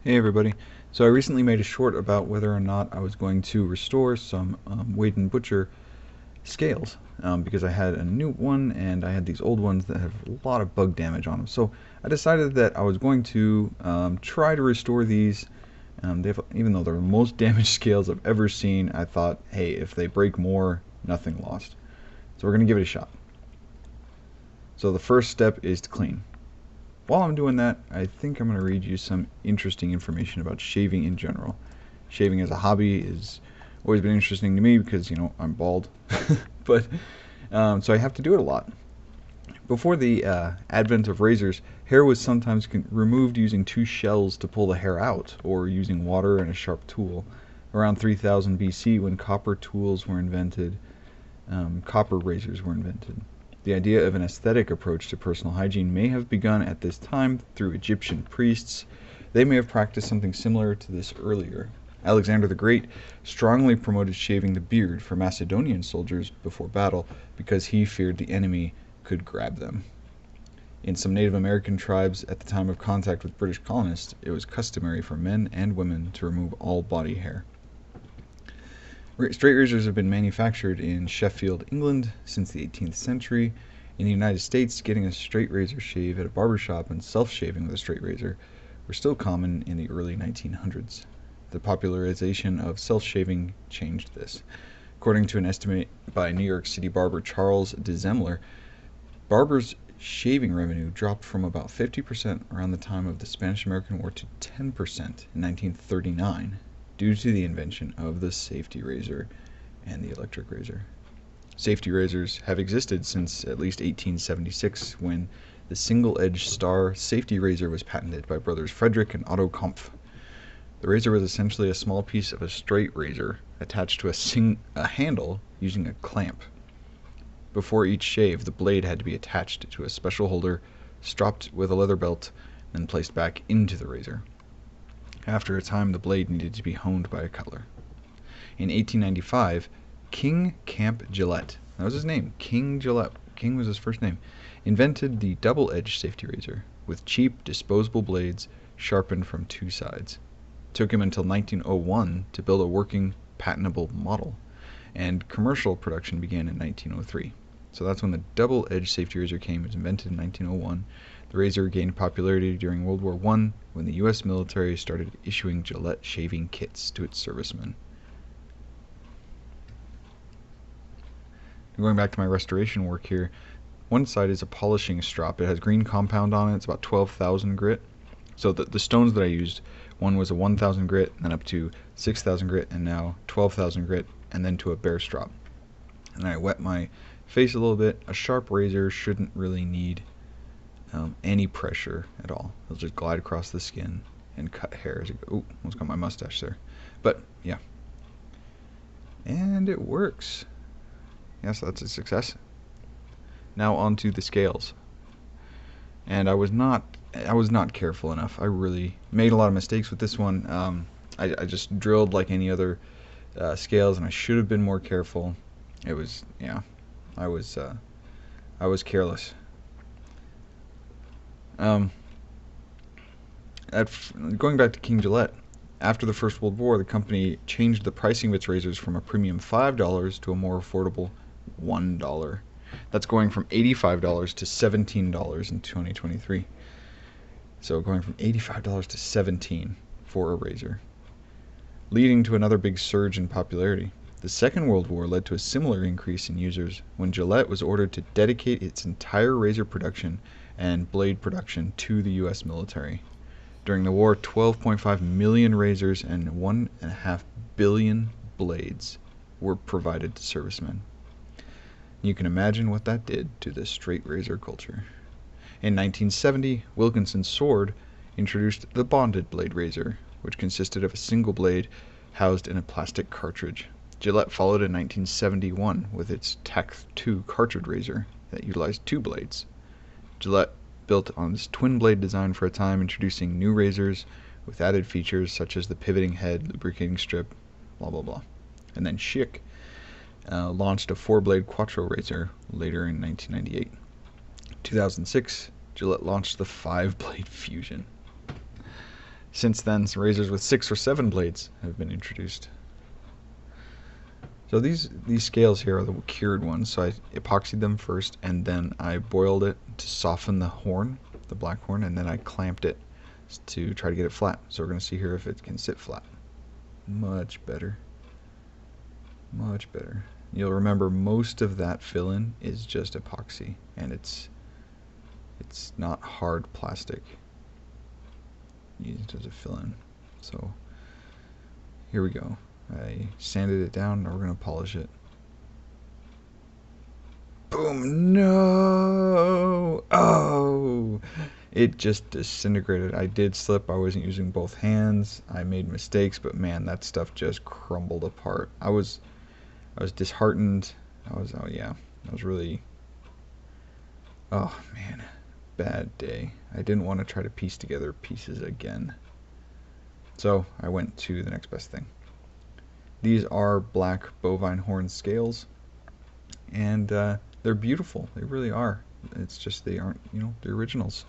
Hey everybody. So I recently made a short about whether or not I was going to restore some Wade & Butcher scales because I had a new one and I had these old ones that have a lot of bug damage on them. So I decided that I was going to try to restore these. Even though they're the most damaged scales I've ever seen, I thought, hey, if they break more, nothing lost. So we're going to give it a shot. So the first step is to clean. While I'm doing that, I think I'm going to read you some interesting information about shaving in general. Shaving as a hobby has always been interesting to me because, I'm bald. but So I have to do it a lot. Before the advent of razors, hair was sometimes removed using two shells to pull the hair out, or using water and a sharp tool. Around 3000 BC, when copper razors were invented. The idea of an aesthetic approach to personal hygiene may have begun at this time through Egyptian priests. They may have practiced something similar to this earlier. Alexander the Great strongly promoted shaving the beard for Macedonian soldiers before battle because he feared the enemy could grab them. In some Native American tribes at the time of contact with British colonists, it was customary for men and women to remove all body hair. Straight razors have been manufactured in Sheffield, England since the 18th century. In the United States, getting a straight razor shave at a barbershop and self-shaving with a straight razor were still common in the early 1900s. The popularization of self-shaving changed this. According to an estimate by New York City barber Charles DeZemler, barbers' shaving revenue dropped from about 50% around the time of the Spanish-American War to 10% in 1939 due to the invention of the safety razor and the electric razor. Safety razors have existed since at least 1876, when the single-edged star safety razor was patented by brothers Frederick and Otto Kampf. The razor was essentially a small piece of a straight razor attached to a handle using a clamp. Before each shave, the blade had to be attached to a special holder, strapped with a leather belt, then placed back into the razor. After a time, the blade needed to be honed by a cutler. In 1895, King Camp Gillette, that was his name, King Gillette, King was his first name, invented the double-edged safety razor with cheap, disposable blades sharpened from two sides. It took him until 1901 to build a working, patentable model, and commercial production began in 1903. So that's when the double-edged safety razor came. It was invented in 1901. The razor gained popularity during World War I when the U.S. military started issuing Gillette shaving kits to its servicemen. Going back to my restoration work here, one side is a polishing strop. It has green compound on it. It's about 12,000 grit. So the stones that I used, one was a 1,000 grit, and then up to 6,000 grit, and now 12,000 grit, and then to a bare strop. And I wet my face a little bit. A sharp razor shouldn't really need any pressure at all. It'll just glide across the skin and cut hair as it goes. Ooh, almost got my mustache there. But yeah, and it works. Yes, that's a success. Now onto the scales. And I was not careful enough. I really made a lot of mistakes with this one. I just drilled like any other scales, and I should have been more careful. It was, yeah, I was careless. Going back to King Gillette, after the First World War, the company changed the pricing of its razors from a premium $5 to a more affordable $1. That's going from $85 to $17 in 2023. So going from $85 to $17 for a razor, leading to another big surge in popularity. The Second World War led to a similar increase in users when Gillette was ordered to dedicate its entire razor production and blade production to the U.S. military. During the war, 12.5 million razors and 1.5 billion blades were provided to servicemen. You can imagine what that did to the straight razor culture. In 1970, Wilkinson Sword introduced the bonded blade razor, which consisted of a single blade housed in a plastic cartridge. Gillette followed in 1971 with its TAC-2 cartridge razor that utilized two blades. Gillette built on this twin blade design for a time, introducing new razors with added features such as the pivoting head, lubricating strip, blah blah blah. And then Schick launched a 4-blade Quattro razor later in 1998. 2006, Gillette launched the 5-blade Fusion. Since then, some razors with 6 or 7 blades have been introduced. So these scales here are the cured ones. So I epoxied them first, and then I boiled it to soften the horn, the black horn, and then I clamped it to try to get it flat. So we're going to see here if it can sit flat. Much better. Much better. You'll remember most of that fill-in is just epoxy, and it's not hard plastic used as a fill-in. So here we go. I sanded it down. Now we're going to polish it. Boom! No! Oh! It just disintegrated. I did slip. I wasn't using both hands. I made mistakes, but man, that stuff just crumbled apart. I was disheartened. I was really, oh man, bad day. I didn't want to try to piece together pieces again. So I went to the next best thing. These are black bovine horn scales, and they're beautiful. They really are. It's just they aren't, the originals.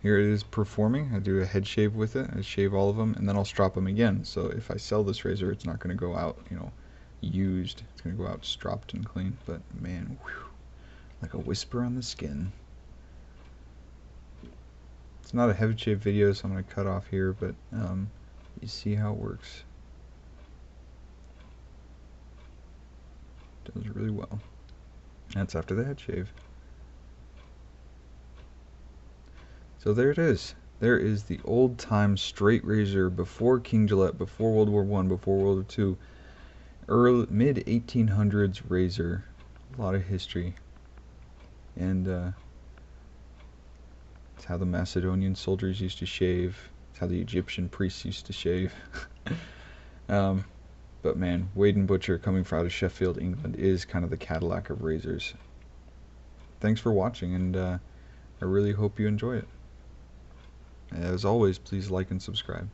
Here it is performing. I do a head shave with it. I shave all of them, and then I'll strop them again. So if I sell this razor, it's not going to go out, used. It's going to go out stropped and clean. But man, whew, like a whisper on the skin. It's not a head shave video, so I'm going to cut off here, but you see how it works. It does really well. That's after the head shave. So there it is. There is the old-time straight razor before King Gillette, before World War I, before World War II. Early, mid-1800s razor. A lot of history. And it's how the Macedonian soldiers used to shave. It's how the Egyptian priests used to shave. But man, Wade & Butcher, coming from out of Sheffield, England, is kind of the Cadillac of razors. Thanks for watching, and I really hope you enjoy it. As always, please like and subscribe.